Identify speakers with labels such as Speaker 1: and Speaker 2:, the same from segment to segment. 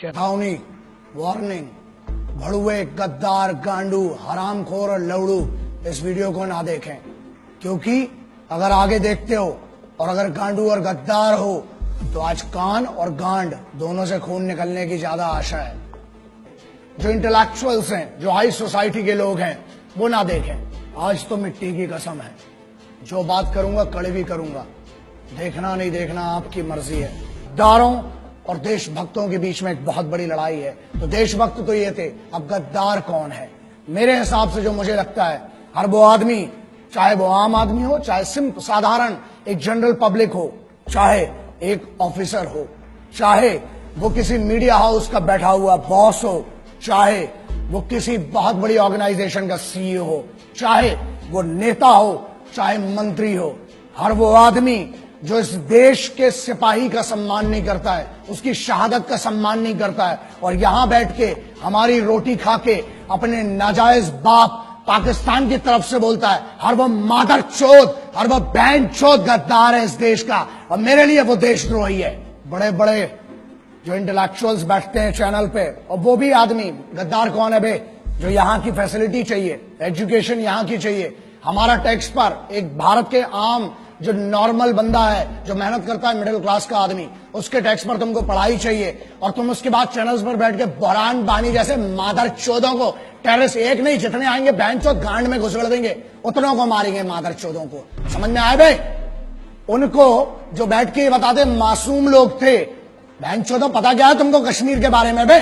Speaker 1: चेतावनी, वार्निंग, भड़ुए, गद्दार, गांडू, हरामखोर और लवड़ू इस वीडियो को ना देखें, क्योंकि अगर आगे देखते हो और अगर गांडू और गद्दार हो तो आज कान और गांड दोनों से खून निकलने की ज्यादा आशा है। जो इंटेलेक्चुअल्स हैं, जो हाई सोसाइटी के लोग हैं, वो ना देखें। आज तो मिट्टी की कसम है, जो बात करूंगा कड़वी करूंगा, देखना नहीं देखना आपकी मर्जी है। गद्दारों और देशभक्तों के बीच में एक बहुत बड़ी लड़ाई है। तो देशभक्त तो ये थे, अब गद्दार कौन है? मेरे हिसाब से जो मुझे लगता है, हर वो आदमी, चाहे वो आम आदमी हो, चाहे सिंप साधारण एक जनरल पब्लिक हो, चाहे एक ऑफिसर हो, चाहे वो किसी मीडिया हाउस का बैठा हुआ बॉस हो, चाहे वो किसी बहुत बड़ी ऑर्गेनाइजेशन का सीईओ हो, चाहे वो नेता हो, चाहे मंत्री हो, हर वो आदमी जो इस देश के सिपाही का सम्मान नहीं करता है, उसकी शहादत का सम्मान नहीं करता है, और यहां बैठ के हमारी रोटी खा के अपने नाजायज बाप पाकिस्तान की तरफ से बोलता है, हर वो मादर चोद, हर वो बहन चोद गद्दार है इस देश का, और मेरे लिए वो देशद्रोही है। बड़े बड़े जो इंटेलेक्चुअल्स बैठते हैं चैनल पे, और वो भी आदमी, गद्दार कौन है बे? जो यहाँ की फैसिलिटी चाहिए, एजुकेशन यहाँ की चाहिए, हमारा टैक्स पर एक भारत के आम जो नॉर्मल बंदा है, जो मेहनत करता है, मिडिल क्लास का आदमी, उसके टैक्स पर तुमको पढ़ाई चाहिए, और तुम उसके बाद चैनल्स पर बैठ के बहरान बानी जैसे मादर चोदों को, टेररिस्ट एक नहीं जितने आएंगे बहन चोद गांड में घुसड़ देंगे, उतनों को मारेंगे मादर चोदों को। समझ में आए भाई? उनको जो बैठ के बताते मासूम लोग थे, बहन चोदों पता क्या है तुमको कश्मीर के बारे में? बे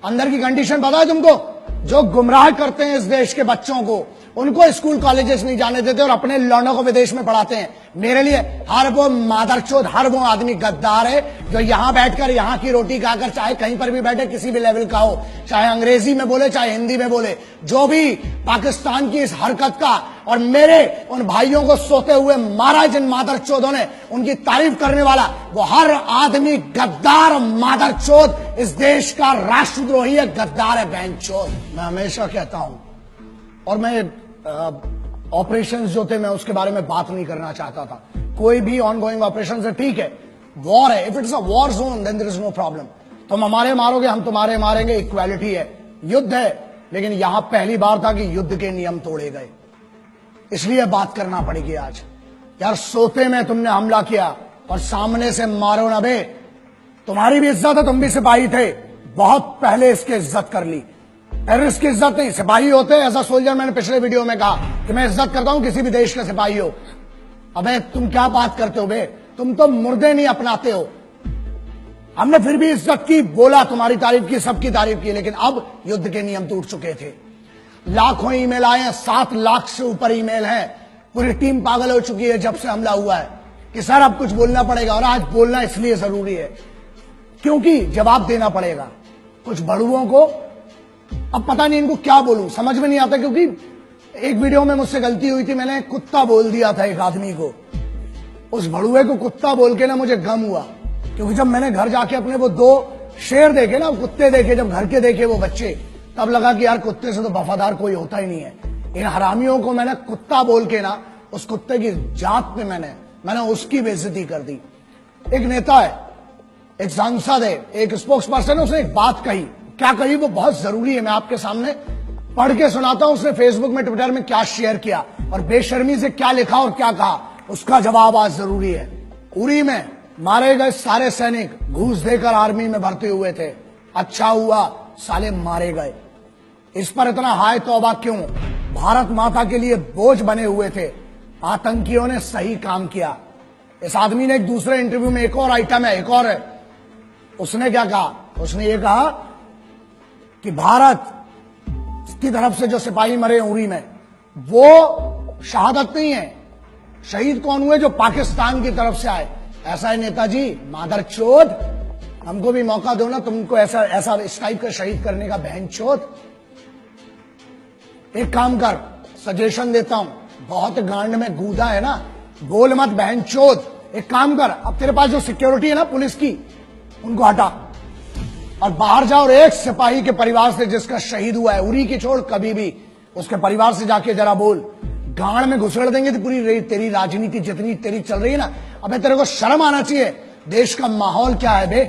Speaker 1: अंदर की कंडीशन पता है तुमको? जो गुमराह करते हैं इस देश के बच्चों को, उनको स्कूल कॉलेजेस नहीं जाने देते और अपने लौंडों को विदेश में पढ़ाते हैं। मेरे लिए हर वो मादरचोद, हर वो आदमी गद्दार है जो यहां बैठकर यहाँ की रोटी खाकर, चाहे कहीं पर भी बैठे, किसी भी लेवल का हो, चाहे अंग्रेजी में बोले चाहे हिंदी में बोले, जो भी पाकिस्तान की इस हरकत का और मेरे उन भाइयों को सोते हुए मारा जिन मादरचोदों ने, उनकी तारीफ करने वाला वो हर आदमी गद्दार मादरचोद इस देश का राष्ट्रद्रोही है, गद्दार है, बहनचोद। मैं हमेशा कहता हूं, और मैं ऑपरेशंस जो थे मैं उसके बारे में बात नहीं करना चाहता था। कोई भी ऑनगोइंग ऑपरेशंस है, ठीक है, वॉर है, if it is a war zone then there is no problem. तुम हमारे मारोगे, हम तुम्हारे मारेंगे, इक्वालिटी है। युद्ध है, लेकिन यहां पहली बार था कि युद्ध के नियम तोड़े गए, इसलिए बात करना पड़ेगी आज। यार सोते में तुमने हमला किया और सामने से मारो ना बे। तुम्हारी भी इज्जत है, तुम भी सिपाही थे, बहुत पहले इसकी इज्जत कर ली। टेररिस्ट की इज्जत नहीं, सिपाही होते हैं। एज अ सोल्जर मैंने पिछले वीडियो में कहा कि मैं इज्जत करता हूं किसी भी देश का सिपाही हो। अबे तुम क्या बात करते हो बे? तुम तो मुर्दे नहीं अपनाते हो। हमने फिर भी इज्जत की, बोला, तुम्हारी तारीफ की, सबकी तारीफ की, लेकिन अब युद्ध के नियम टूट चुके थे। लाखों ईमेल आए हैं, 7 लाख से ऊपर ईमेल हैं। पूरी टीम पागल हो चुकी है जब से हमला हुआ है कि सर अब कुछ बोलना पड़ेगा, और आज बोलना इसलिए जरूरी है क्योंकि जवाब देना पड़ेगा। कुछ बड़ुओं को अब पता नहीं इनको क्या बोलूं, समझ में नहीं आता, क्योंकि एक वीडियो में मुझसे गलती हुई थी, मैंने कुत्ता बोल दिया था एक आदमी को। उस भड़ुए को कुत्ता बोल के ना मुझे गम हुआ, क्योंकि जब मैंने घर जाके अपने वो 2 शेर देखे ना, कुत्ते देखे, जब घर के देखे वो बच्चे, तब लगा कि यार कुत्ते से तो वफादार कोई होता ही नहीं है। इन हरामियों को मैंने कुत्ता बोल के ना, उस कुत्ते की जात पे मैंने उसकी बेइज्जती कर दी। एक नेता है, एक सांसद है, एक स्पोक्स पर्सन है, उसने एक बात कही। क्या कही वो बहुत जरूरी है, मैं आपके सामने पढ़ के सुनाता हूं। उसने फेसबुक में, ट्विटर में क्या शेयर किया और बेशर्मी से क्या लिखा और क्या कहा, उसका जवाब आज जरूरी है। उरी में मारे गए सारे सैनिक घूस देकर आर्मी में भर्ती हुए थे, अच्छा हुआ साले मारे गए। इस पर इतना हाय तौबा क्यों? भारत माता के लिए बोझ बने हुए थे, आतंकियों ने सही काम किया। इस आदमी ने एक दूसरे इंटरव्यू में, एक और आइटम है, एक और है, उसने क्या कहा? उसने ये कहा कि भारत की तरफ से जो सिपाही मरे उरी में, वो शहादत नहीं है। शहीद कौन हुए? जो पाकिस्तान की तरफ से आए। ऐसा है नेताजी, मादरचोद, हमको भी मौका दो ना, तुमको ऐसा इस टाइप का शहीद करने का, बहनचोद। एक काम कर, सजेशन देता हूं, बहुत गांड में गूदा है ना, बोल मत बहनचोद। एक काम कर, अब तेरे पास जो सिक्योरिटी है ना पुलिस की, उनको हटा और बाहर जाओ, और एक सिपाही के परिवार से जिसका शहीद हुआ है, उरी की छोड़, कभी भी उसके परिवार से जाके जरा बोल। गांड में घुसड़ देंगे तो पूरी तेरी राजनीति जितनी तेरी चल रही है ना। अबे तेरे को शर्म आना चाहिए। देश का माहौल क्या है बे?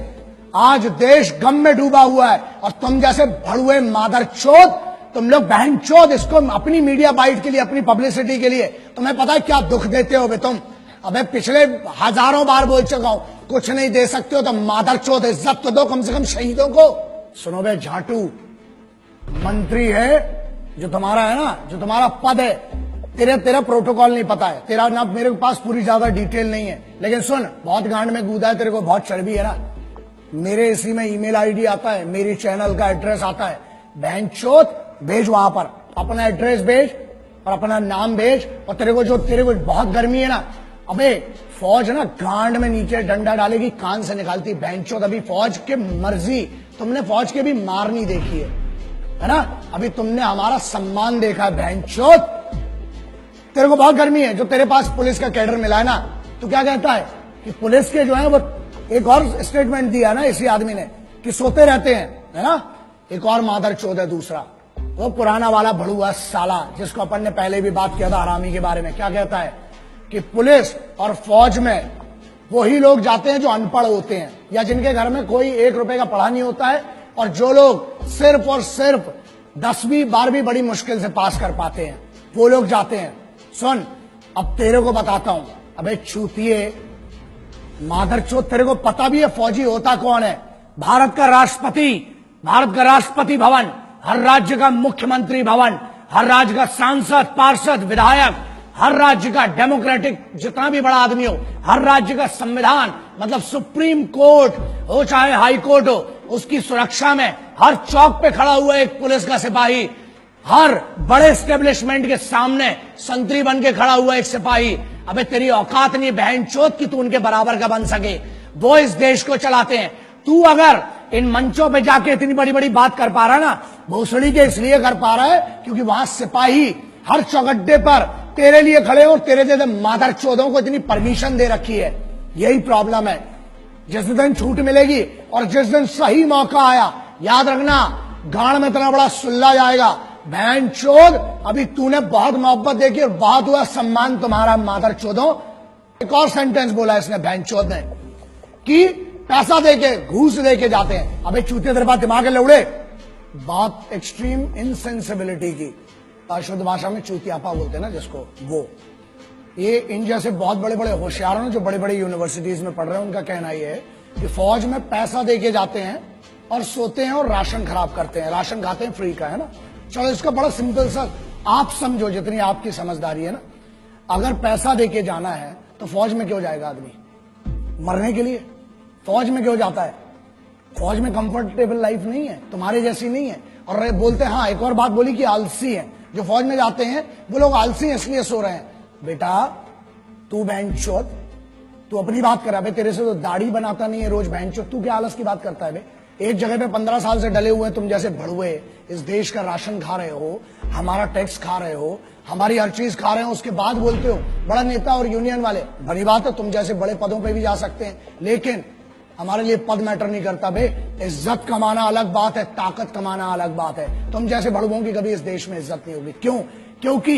Speaker 1: आज देश गम में डूबा हुआ है और तुम जैसे भड़ुए मादरचोद, तुम लोग बहनचोद इसको अपनी मीडिया बाइट के लिए, अपनी पब्लिसिटी के लिए, तुम्हें पता है क्या दुख देते हो बे तुम। अबे पिछले हजारों बार बोल चुका हूं, कुछ नहीं दे सकते हो तो मादरचोद इज्जत तो दो कम से कम शहीदों को। सुनो बे झाटू, मंत्री है जो तुम्हारा है ना, जो तुम्हारा पद है, तेरा प्रोटोकॉल नहीं पता है, तेरा ना मेरे पास पूरी ज्यादा डिटेल नहीं है, लेकिन सुन, बहुत गांड में कूदा है, तेरे को बहुत चर्बी है ना। मेरे इसी में ईमेल आईडी आता है, मेरी चैनल का एड्रेस आता है, बहनचोद भेज वहां पर, अपना एड्रेस भेज और अपना नाम भेज। और तेरे को बहुत गर्मी है ना, अबे फौज ना गांड में नीचे डंडा डालेगी, कान से निकालती बहनचोद। अभी फौज के मर्जी, तुमने फौज के भी मार नहीं देखी है ना, अभी तुमने हमारा सम्मान देखा है बहनचोद। तेरे को बहुत गर्मी है, जो तेरे पास पुलिस का कैडर मिला है ना, तो क्या कहता है कि पुलिस के जो है वो, एक और स्टेटमेंट दिया ना इसी आदमी ने कि सोते रहते हैं, है ना। एक और मादरचोद है दूसरा, वो पुराना वाला भड़ुआ साला जिसको अपन ने पहले भी बात किया था हरामी के बारे में। क्या कहता है कि पुलिस और फौज में वही लोग जाते हैं जो अनपढ़ होते हैं या जिनके घर में कोई 1 रुपए का पढ़ा नहीं होता है, और जो लोग सिर्फ और सिर्फ 10वीं 12वीं बड़ी मुश्किल से पास कर पाते हैं, वो लोग जाते हैं। सुन, अब तेरे को बताता हूं, अबे चूतिए मादरचोद, तेरे को पता भी है फौजी होता कौन है? भारत का राष्ट्रपति, भारत का राष्ट्रपति भवन, हर राज्य का मुख्यमंत्री भवन, हर राज्य का सांसद, पार्षद, विधायक, हर राज्य का डेमोक्रेटिक जितना भी बड़ा आदमी हो, हर राज्य का संविधान, मतलब सुप्रीम कोर्ट हो चाहे हाई कोर्ट हो, उसकी सुरक्षा में हर चौक पे खड़ा हुआ एक पुलिस का सिपाही, हर बड़े एस्टेब्लिशमेंट के सामने संतरी बन के खड़ा हुआ एक सिपाही। अबे तेरी औकात नहीं बहनचोद कि तू उनके बराबर का बन सके। वो इस देश को चलाते हैं। तू अगर इन मंचों पे जाके इतनी बड़ी बड़ी बात कर पा रहा है ना, भोसड़ी के इसलिए कर पा रहा है क्योंकि वहां सिपाही हर चौगड्डे पर तेरे लिए खड़े और तेरे जैसे मादरचोदों को इतनी परमिशन दे रखी है। यही प्रॉब्लम है। जिस दिन छूट मिलेगी और जिस दिन सही मौका आया, याद रखना गांड में इतना बड़ा सुल्ला जाएगा। बहनचोद, अभी तूने बहुत मोहब्बत देखी और बहुत हुआ सम्मान तुम्हारा मादरचोदों। एक और सेंटेंस बोला इसने बहनचोद ने कि पैसा देके, घूस देके जाते हैं। अबे चूते तेरे पास दिमाग है लौड़े। बात एक्सट्रीम इनसेंसिबिलिटी की, शुद्ध भाषा में चूतियापा बोलते हैं ना जिसको, वो ये इन जैसे बहुत बड़े बड़े होशियारों जो बड़े बड़े यूनिवर्सिटीज में पढ़ रहे हैं, उनका कहना यह है कि फौज में पैसा देके जाते हैं और सोते हैं और राशन खराब करते हैं, राशन खाते हैं फ्री का, है ना। चलो इसका बड़ा सिंपल सा आप समझो, जितनी आपकी समझदारी है ना, अगर पैसा देके जाना है तो फौज में क्यों जाएगा आदमी? मरने के लिए। फौज में क्यों जाता है? फौज में कंफर्टेबल लाइफ नहीं है, तुम्हारे जैसी नहीं है। और बोलते हैं, हाँ एक और बात बोली कि आलसी है जो फौज में जाते हैं, वो लोग आलसी हैं इसलिए सो रहे हैं। बेटा तू बहनचोद, तू अपनी बात कर रहा है, तेरे से तो दाढ़ी बनाता नहीं है रोज बहनचोद, तू क्या आलस की बात करता है बे? एक जगह पे 15 साल से डले हुए तुम जैसे भड़ुए इस देश का राशन खा रहे हो, हमारा टैक्स खा रहे हो, हमारी हर चीज खा रहे हो, उसके बाद बोलते हो बड़ा नेता और यूनियन वाले। बड़ी बात है, तुम जैसे बड़े पदों पे भी जा सकते हैं, लेकिन हमारे लिए पद मैटर नहीं करता बे। इज्जत कमाना अलग बात है, ताकत कमाना अलग बात है। तुम जैसे भड़ुओं की कभी इस देश में इज्जत नहीं होगी। क्यों? क्योंकि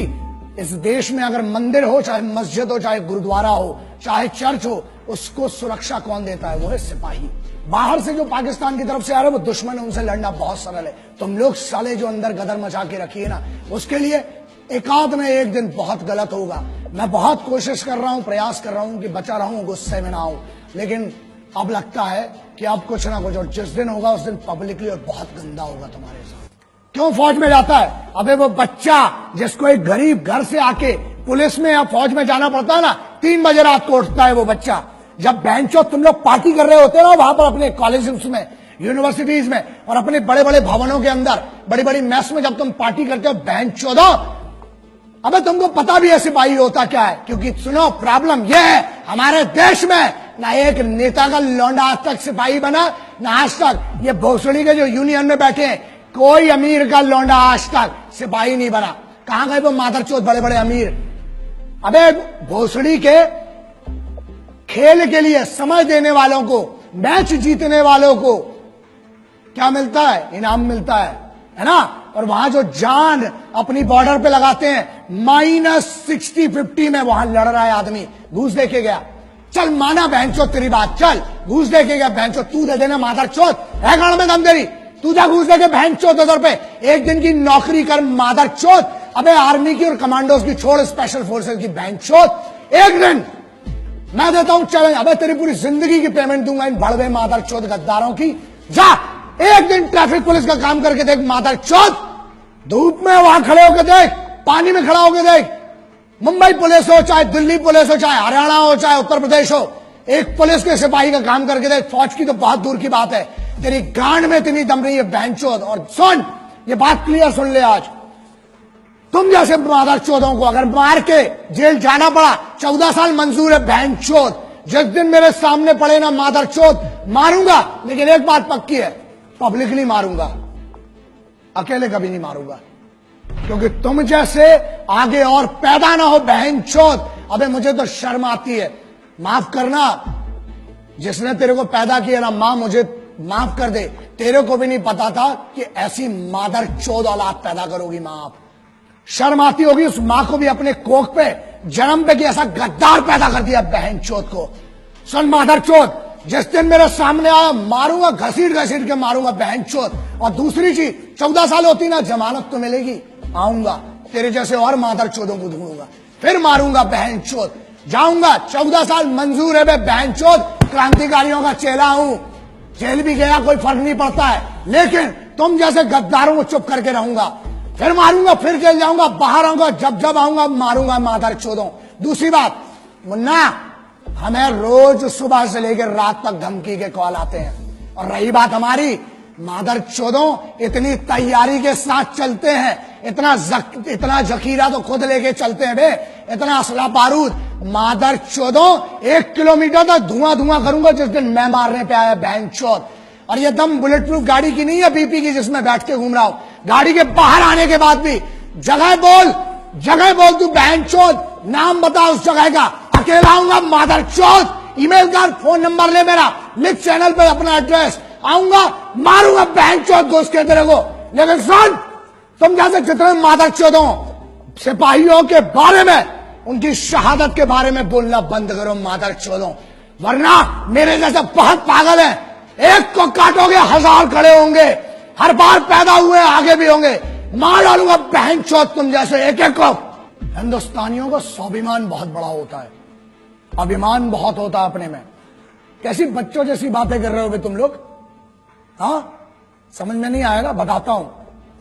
Speaker 1: इस देश में अगर मंदिर हो, चाहे मस्जिद हो, चाहे गुरुद्वारा हो, चाहे चर्च हो, उसको सुरक्षा कौन देता है? वो है सिपाही। बाहर से जो पाकिस्तान की तरफ से आ रहे हैं वो दुश्मन है, उनसे लड़ना बहुत सरल है। तुम लोग साले जो अंदर गदर मचा के रखी है ना, उसके लिए एकाध में एक दिन बहुत गलत होगा। मैं बहुत कोशिश कर रहा हूं, प्रयास कर रहा हूं कि बचा रहूं, गुस्से में ना आऊं, लेकिन अब लगता है कि अब कुछ ना कुछ, और जिस दिन होगा उस दिन पब्लिकली और बहुत गंदा होगा तुम्हारे साथ। क्यों फौज में जाता है? अबे वो बच्चा जिसको एक गरीब घर से आके पुलिस में या फौज में जाना पड़ता है ना, 3 बजे रात को उठता है वो बच्चा। जब बेंचो तुम लोग पार्टी कर रहे होते हो ना वहां पर अपने कॉलेज में, यूनिवर्सिटीज में और अपने बड़े बड़े भवनों के अंदर, बड़ी बड़ी मेस में जब तुम पार्टी करते हो बेंचो दो, अबे तुमको पता भी है सिपाही होता क्या है। क्योंकि सुनो, प्रॉब्लम यह है हमारे देश में, ना एक नेता का लौंडा आज तक सिपाही बना, ना आज तक ये भोसड़ी के जो यूनियन में बैठे हैं, कोई अमीर का लौंडा आज तक सिपाही नहीं बना। कहां गए वो मादरचोद बड़े बड़े अमीर? अबे भोसड़ी के खेल के लिए समय देने वालों को, मैच जीतने वालों को क्या मिलता है? इनाम मिलता है ना। और वहां जो जान अपनी बॉर्डर पे लगाते हैं, -60 50 में वहां लड़ रहा है आदमी, घूस देके गया, चल माना बहनचोद तेरी बात, चल घूस दे के गया बहनचोद, तू दे देना मादरचोद, है गांड में दम तेरी, तू जा घूस दे के बहनचोद उधर पे, एक दिन की नौकरी कर मादरचोद। अबे आर्मी की और कमांडोज की छोड़, स्पेशल फोर्सेज की बहनचोद, एक दिन मैं देता हूं चैलेंज, अबे तेरी पूरी जिंदगी की पेमेंट दूंगा इन बड़वे मादरचोद गद्दारों की। जा एक दिन ट्रैफिक पुलिस का काम करके देख मादरचोद, धूप में वहां खड़े होकर देख, पानी में खड़ा होकर देख, मुंबई पुलिस हो चाहे दिल्ली पुलिस हो चाहे हरियाणा हो चाहे उत्तर प्रदेश हो, एक पुलिस के सिपाही का काम करके देख, फौज की तो बहुत दूर की बात है, तेरी गांड में इतनी दम रही है बहनचोद। और सुन, ये बात क्लियर सुन ले, आज तुम जैसे मादरचोदों को अगर मार के जेल जाना पड़ा, 14 साल मंजूर है बहनचोद। जिस दिन मेरे सामने पड़े ना मादरचोद, मारूंगा, लेकिन एक बात पक्की है, पब्लिकली मारूंगा, अकेले कभी नहीं मारूंगा, क्योंकि तुम जैसे आगे और पैदा ना हो बहनचोद। अबे मुझे तो शर्म आती है, माफ करना, जिसने तेरे को पैदा किया ना मां, मुझे माफ कर दे, तेरे को भी नहीं पता था कि ऐसी मादरचोद औलाद पैदा करोगी मां आप। शर्म आती होगी उस मां को भी अपने कोख पे जन्म पे कि ऐसा गद्दार पैदा कर दिया बहनचोद को। सुन मादरचोद, जिस दिन मेरे सामने आया मारूंगा, घसीट घसीट के मारूंगा बहनचोद। और दूसरी चीज, 14 साल होती ना, जमानत तो मिलेगी, आऊंगा तेरे जैसे और मादरचोदों को ढूंढूंगा, फिर मारूंगा बहनचोद, जाऊंगा। 14 साल मंजूर है बे बहनचोद, क्रांतिकारियों का चेला हूं, जेल भी गया कोई फर्क नहीं पड़ता है, लेकिन तुम जैसे गद्दारों को चुप करके रहूंगा, फिर मारूंगा, फिर जेल जाऊंगा, बाहर आऊंगा, जब जब आऊंगा मारूंगा मादरचोदों। दूसरी बात मुन्ना, हमें रोज सुबह से लेकर रात तक धमकी के कॉल आते हैं, और रही बात हमारी, मादरचोदों इतनी तैयारी के साथ चलते हैं, इतना जखीरा तो खुद लेके चलते हैं बे, इतना असला बारूद, मादरचोदों 1 किलोमीटर तक धुआं धुआं करूंगा जिस दिन मैं मारने पे आया बहनचोद। और ये दम बुलेट प्रूफ गाड़ी की नहीं है बीपी की जिसमें बैठ के घूम रहा हूं, गाड़ी के बाहर आने के बाद भी जगह बोल तू बहनचोद, नाम बता उस जगह का, अकेला आऊंगा मादरचोद, ईमेल कर, फोन नंबर ले मेरा, लिख चैनल पे अपना एड्रेस, आऊंगा मारूंगा बहनचोद घुस के तेरे को। लेकिन सुन, तुम जैसे जितने मादरचोदों सिपाहियों के बारे में, उनकी शहादत के बारे में बोलना बंद करो मादरचोदों, वरना मेरे जैसे बहुत पागल है, एक को काटोगे 1000 खड़े होंगे, हर बार पैदा हुए आगे भी होंगे, मार डालूंगा बहनचोद तुम जैसे एक एक को। हिंदुस्तानियों का स्वाभिमान बहुत बड़ा होता है, अभिमान बहुत होता है अपने में। कैसी बच्चों जैसी बातें कर रहे हो तुम लोग, हाँ समझ में नहीं आएगा, बताता हूं।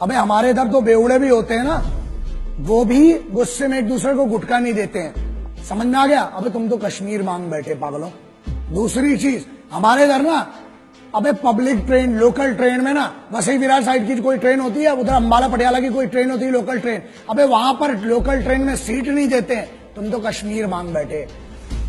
Speaker 1: अबे हमारे इधर तो बेवड़े भी होते हैं ना, वो भी गुस्से में एक दूसरे को गुटका नहीं देते हैं, समझ में आ गया। अबे तुम तो कश्मीर मांग बैठे पागलों। दूसरी चीज, हमारे इधर ना, अबे पब्लिक ट्रेन, लोकल ट्रेन में ना, वसई विरार साइड की कोई ट्रेन होती है, उधर अंबाला पटियाला की कोई ट्रेन होती है लोकल ट्रेन, अबे वहां पर लोकल ट्रेन में सीट नहीं देते हैं, तुम तो कश्मीर मांग बैठे।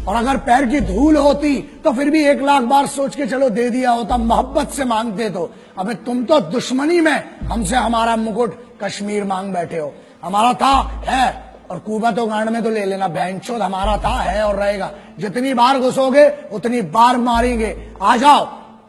Speaker 1: और अगर पैर की धूल होती तो फिर भी 1 लाख बार सोच के चलो दे दिया होता, मोहब्बत से मांगते तो। अबे तुम तो दुश्मनी में हमसे हमारा मुकुट कश्मीर मांग बैठे हो। हमारा था, है, और कुबा तो गांड में तो ले लेना बहनचोद, हमारा था, है और रहेगा। जितनी बार घुसोगे उतनी बार मारेंगे, आ जाओ,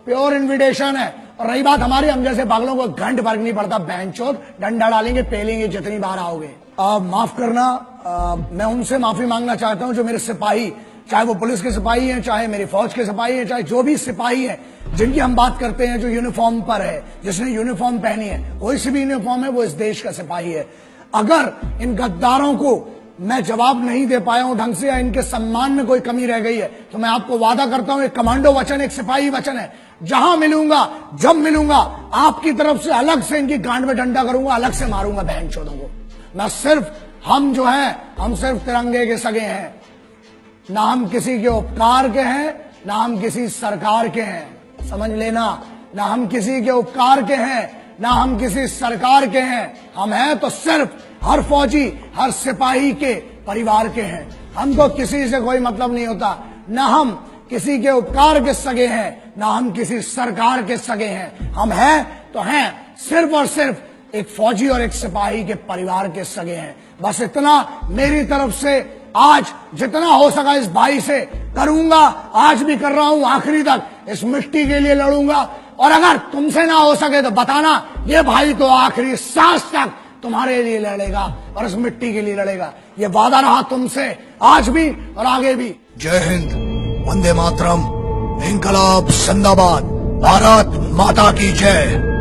Speaker 1: प्योर इन्विटेशन है। और रही बात हमारी, हम जैसे पागलों को घंट फर्क नहीं पड़ता बहनचोद, डंडा डालेंगे, पेलेंगे जितनी बार आओगे। माफ करना, मैं उनसे माफी मांगना चाहता हूं जो मेरे सिपाही, चाहे वो पुलिस के सिपाही हैं, चाहे मेरी फौज के सिपाही हैं, चाहे जो भी सिपाही हैं जिनकी हम बात करते हैं, जो यूनिफॉर्म पर है, जिसने यूनिफॉर्म पहनी है, कोई सी भी यूनिफॉर्म है, वो इस देश का सिपाही है। अगर इन गद्दारों को मैं जवाब नहीं दे पाया हूं ढंग से, या इनके सम्मान में कोई कमी रह गई है, तो मैं आपको वादा करता हूं, एक कमांडो वचन, एक सिपाही वचन है, जहां मिलूंगा, जब मिलूंगा, आपकी तरफ से अलग से इनकी गांड में डंडा करूंगा, अलग से मारूंगा बहनचोदों को। मैं सिर्फ, हम जो है, हम सिर्फ तिरंगे के सगे हैं, ना हम किसी के उपकार के हैं, ना हम किसी सरकार के हैं, समझ लेना, ना हम किसी के उपकार के हैं, ना हम किसी सरकार के हैं, हम हैं तो सिर्फ हर फौजी, हर सिपाही के परिवार के हैं। हमको किसी से कोई मतलब नहीं होता, ना हम किसी के उपकार के सगे हैं, ना हम किसी सरकार के सगे हैं। हम हैं तो हैं सिर्फ और सिर्फ एक फौजी और एक सिपाही के परिवार के सगे हैं। बस इतना मेरी तरफ से आज जितना हो सका इस भाई से करूंगा, आज भी कर रहा हूं, आखिरी तक इस मिट्टी के लिए लड़ूंगा। और अगर तुमसे ना हो सके तो बताना, ये भाई तो आखिरी सांस तक तुम्हारे लिए लड़ेगा और इस मिट्टी के लिए लड़ेगा। ये वादा रहा तुमसे, आज भी और आगे भी। जय हिंद, वंदे मातरम, इंकलाब जिंदाबाद, भारत माता की जय।